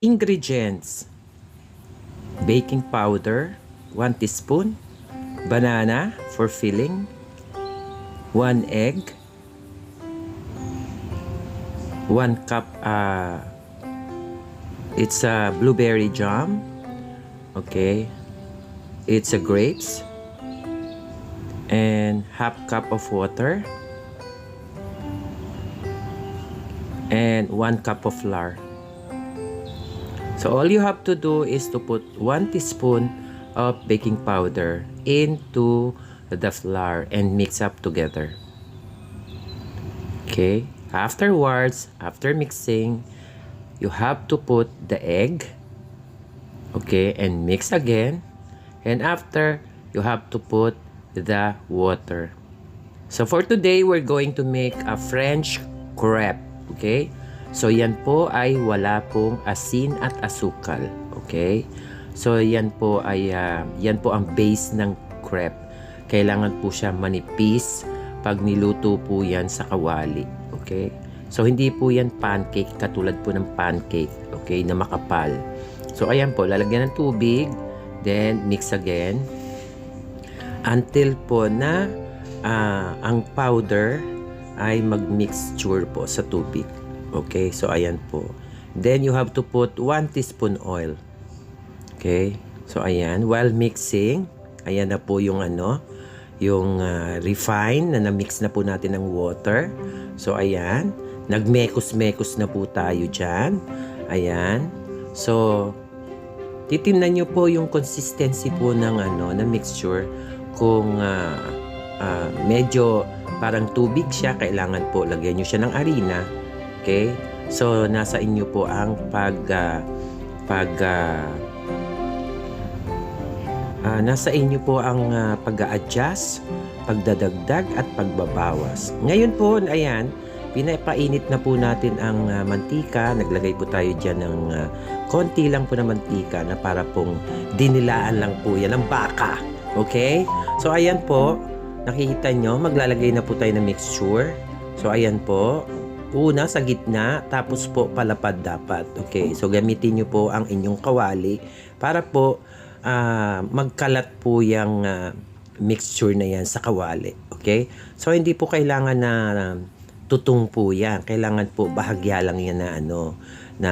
Ingredients: baking powder, 1 teaspoon, banana for filling, 1 egg, 1 cup it's a blueberry jam, okay, it's a grapes, and half cup of water, and 1 cup of flour. So all you have to do is to put 1 teaspoon of baking powder into the flour and mix up together. Okay, afterwards, after mixing, you have to put the egg, okay, and mix again. And after, you have to put the water. So for today, we're going to make a French crepe, okay? So yan po ay wala pong asin at asukal, okay? So yan po ay yan po ang base ng crepe. Kailangan po siya manipis pag niluto po yan sa kawali, okay? So hindi po yan pancake katulad po ng pancake, okay, na makapal. So ayan po, lalagyan ng tubig, then mix again until po na ang powder ay mag-mixture po sa tubig. Okay, so ayan po. Then you have to put 1 teaspoon oil. Okay, so ayan, while mixing, ayan na po yung yung refine na na-mix na po natin ng water. So ayan, nagmekos-mekos na po tayo dyan. Ayan. So, titingnan nyo po yung consistency po ng na mixture. Kung medyo parang tubig siya, kailangan po lagyan nyo siya ng harina. Okay? So, nasa inyo po ang nasa inyo po ang pag-a-adjust, pagdadagdag at pagbabawas. Ngayon po, ayan, pinapainit na po natin ang mantika. Naglagay po tayo dyan ng konti lang po na mantika na para pong dinilaan lang po yan ng baka. Okay? So, ayan po, nakikita nyo, maglalagay na po tayo ng mixture. So, ayan po. Una sa gitna, tapos po palapad dapat. Okay, so gamitin nyo po ang inyong kawali para po magkalat po yung mixture na yan sa kawali. Okay, so hindi po kailangan na tutong po yan. Kailangan po bahagya lang yan na na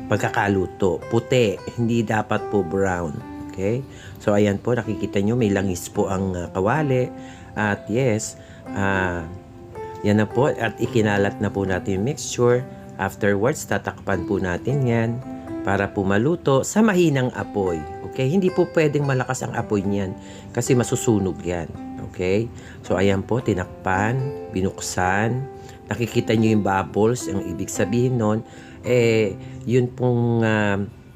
pagkakaluto. Puti, hindi dapat po brown. Okay, so ayan po, nakikita nyo may langis po ang kawali. At yes, yan na po, at ikinalat na po natin yung mixture. Afterwards, tatakpan po natin yan para po maluto sa mahinang apoy. Okay? Hindi po pwedeng malakas ang apoy niyan kasi masusunog yan. Okay? So, ayan po, tinakpan, binuksan. Nakikita nyo yung bubbles. Ang ibig sabihin nun, yun pong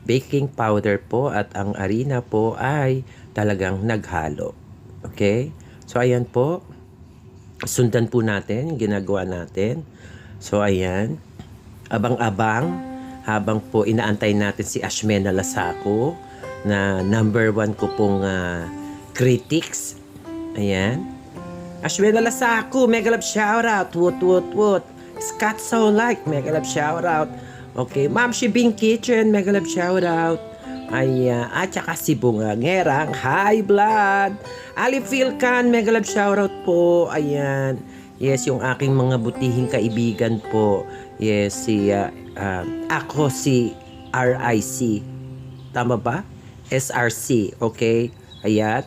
baking powder po at ang harina po ay talagang naghalo. Okay? So, ayan po. Sundan po natin yung ginagawa natin. So, ayan. Abang-abang habang po inaantay natin si Ashmena Lasako na number 1 ko pong critics. Ayan. Ashmena Lasako, mega love shoutout. Woot. Scott So Like, mega love shoutout. Okay. Ma'am Shibing Kitchen, mega love shoutout. Ayan. At saka si Bungangerang High Blood. Ali Philcan, mega love shoutout po. Ayan. Yes, yung aking mga butihing kaibigan po. Yes, ako si RIC. Tama ba? SRC. Okay. Ayan.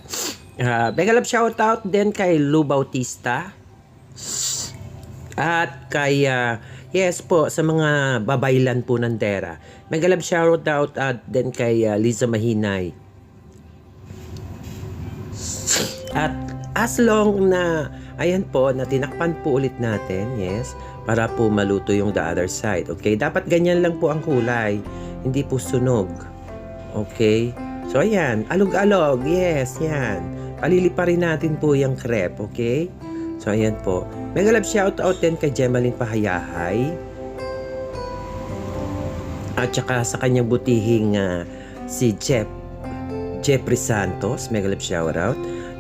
Mega love shoutout din kay Lou Bautista. At kay yes po, sa mga babaylan po ng Dera. Mega love shoutout din kay Liza Mahinay. At as long na, ayan po, na tinakpan po ulit natin, yes, para po maluto yung the other side. Okay, dapat ganyan lang po ang kulay, hindi po sunog. Okay, so ayan, alog-alog, yes, yan. Palilipa rin natin po yung crepe, okay? So ayan po. Mega love shoutout din kay Gemaline Pahayahay. At saka sa kanyang butihing si Jeffrey Santos, mega love shoutout.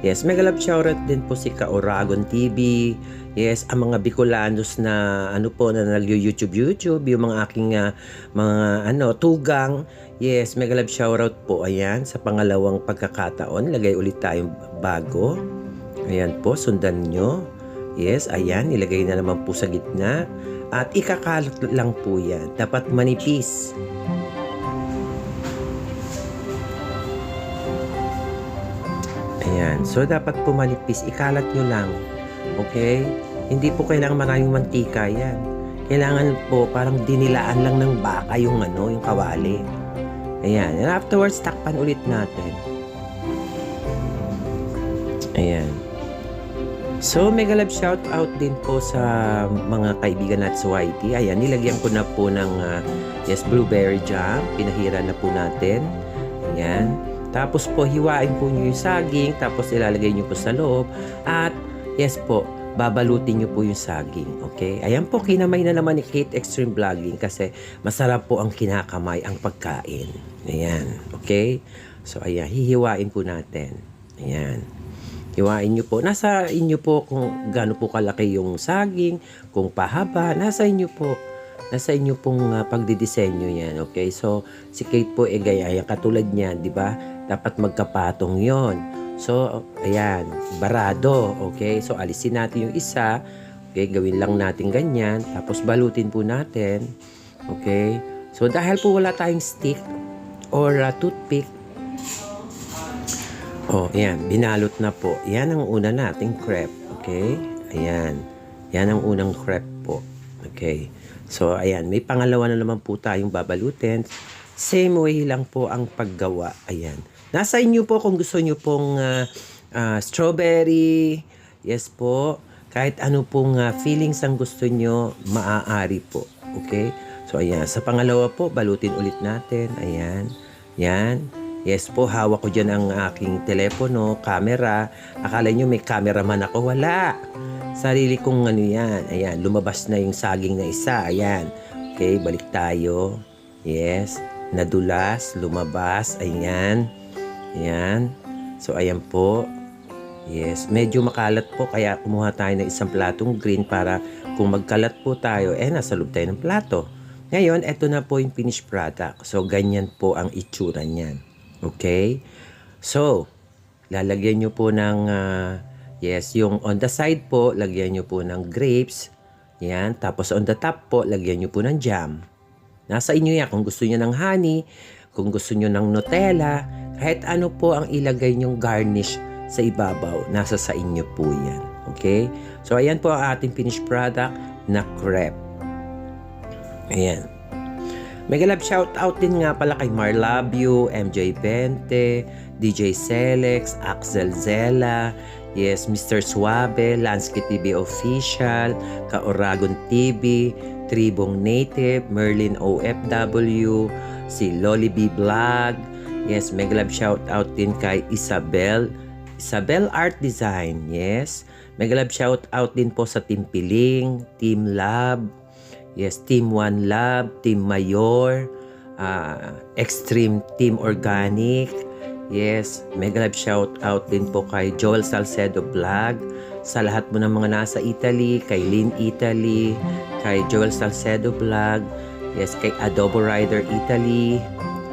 Yes, mega love shoutout din po si Kaoragon TV. Yes, ang mga Bicolanos na na nag-YouTube, yung mga aking mga tugang. Yes, mega love shoutout po. Ayan, sa pangalawang pagkakataon, lagay ulit tayong bago. Ayan po, sundan nyo. Yes, ayan, ilagay na naman po sa gitna. At ikakalot lang po yan. Dapat manipis. Ayan. So, dapat po manipis. Ikalat nyo lang. Okay? Hindi po kailangan maraming mantika yan. Kailangan po parang dinilaan lang ng baka yung yung kawali. Ayan. And afterwards, takpan ulit natin. Ayan. So, mega love shout out din po sa mga kaibigan natin sa YT. Ayan, nilagyan ko na po ng blueberry jam. Pinahira na po natin. Ayan. Tapos po, hiwain po nyo yung saging. Tapos ilalagay nyo po sa loob. At, yes po, babalutin nyo po yung saging. Okay? Ayan po, kinamay na naman ni Kate Extreme Vlogging kasi masarap po ang kinakamay, ang pagkain. Ayan. Okay? So, ayan, hihiwain po natin. Ayan. Hiwain nyo po. Nasa inyo po kung gaano po kalaki yung saging, kung pahaba, nasa inyo po. Nasa inyo pong pagdidisenyo yan. Okay? So, si Kate po, gaya, katulad niyan, di ba? Dapat magkapatong yon. So, ayan, barado. Okay? So, alisin natin yung isa. Okay? Gawin lang natin ganyan. Tapos, balutin po natin. Okay? So, dahil po wala tayong stick or toothpick, ayan, binalot na po. Yan ang una nating crepe. Okay? Ayan. Yan ang unang crepe po. Okay? So, ayan. May pangalawa na naman po tayong babalutin. Same way lang po ang paggawa. Ayan. Nasa inyo po kung gusto nyo pong strawberry. Yes po. Kahit ano pong feelings ang gusto nyo, maaari po. Okay? So, ayan. Sa pangalawa po, balutin ulit natin. Ayan. Yan. Yes po, hawak ko dyan ang aking telepono, camera. Akala nyo may cameraman ako? Wala. Sarili kong yan. Ayan, lumabas na yung saging na isa. Ayan. Okay, balik tayo. Yes. Nadulas, lumabas. Ayan. Ayan. So, ayan po. Yes. Medyo makalat po, kaya kumuha tayo ng isang platong green para kung magkalat po tayo, nasa loob tayo ng plato. Ngayon, eto na po yung finished product. So, ganyan po ang itsura niyan. Okay? So, lalagyan nyo po ng, yung on the side po, lagyan nyo po ng grapes. Yan. Tapos on the top po, lagyan nyo po ng jam. Nasa inyo yan. Kung gusto nyo ng honey, kung gusto nyo ng Nutella, kahit ano po ang ilagay nyong garnish sa ibabaw, nasa sa inyo po yan. Okay? So, ayan po ang ating finished product na crepe. Ayan. Mega love shout out din nga pala kay Marlabio, MJ Bente, DJ Selex, Axel Zella, yes, Mr. Suabe, Lansky TV Official, Kaoragon TV, Tribong Native, Merlin OFW, si Lolly B Vlog, yes, mega love shout out din kay Isabel Art Design, yes, mega love shout out din po sa Team Piling, Team Lab, yes, Team One Lab, Team Mayor, Extreme Team Organic. Yes, mega love shout out din po kay Joel Salcedo Vlog. Sa lahat mo ng mga nasa Italy, kay Lynn Italy, kay Joel Salcedo Vlog. Yes, kay Adobo Rider Italy.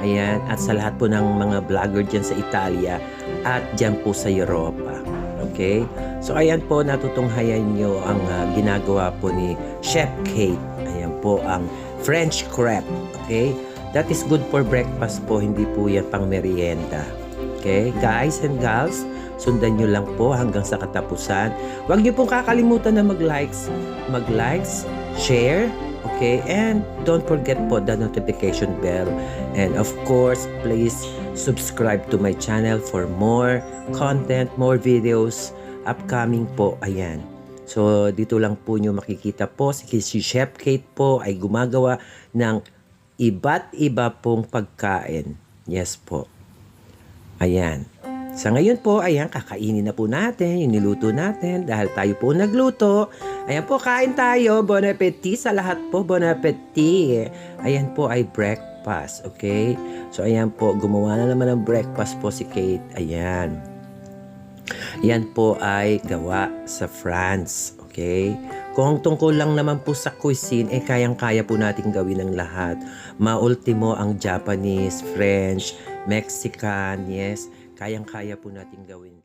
Ayan, at sa lahat po ng mga vlogger dyan sa Italia at dyan po sa Europa. Okay? So, ayan po, natutunghayan nyo ang ginagawa po ni Chef Kate. Ayan po ang French crepe. Okay? That is good for breakfast po, hindi po yan pang merienda. Okay? Guys and gals, sundan nyo lang po hanggang sa katapusan. Huwag nyo pong kakalimutan na mag-likes, share, okay? And don't forget po the notification bell. And of course, please subscribe to my channel for more content, more videos upcoming po. Ayan. So, dito lang po nyo makikita po si Chef Kate po ay gumagawa ng iba't iba pong pagkain. Yes po. Ayan. Sa ngayon po, ayan, kakainin na po natin yung niluto natin dahil tayo po nagluto. Ayan po, kain tayo. Bon appetit sa lahat po. Bon appetit. Ayan po ay breakfast. Okay? So, ayan po, gumawa na naman ng breakfast po si Kate. Ayan. Yan po ay gawa sa France. Okay? Kung tungkol lang naman po sa cuisine, kayang-kaya po natin gawin ang lahat. Maultimo ang Japanese, French, Mexican, yes. Kayang-kaya po natin gawin.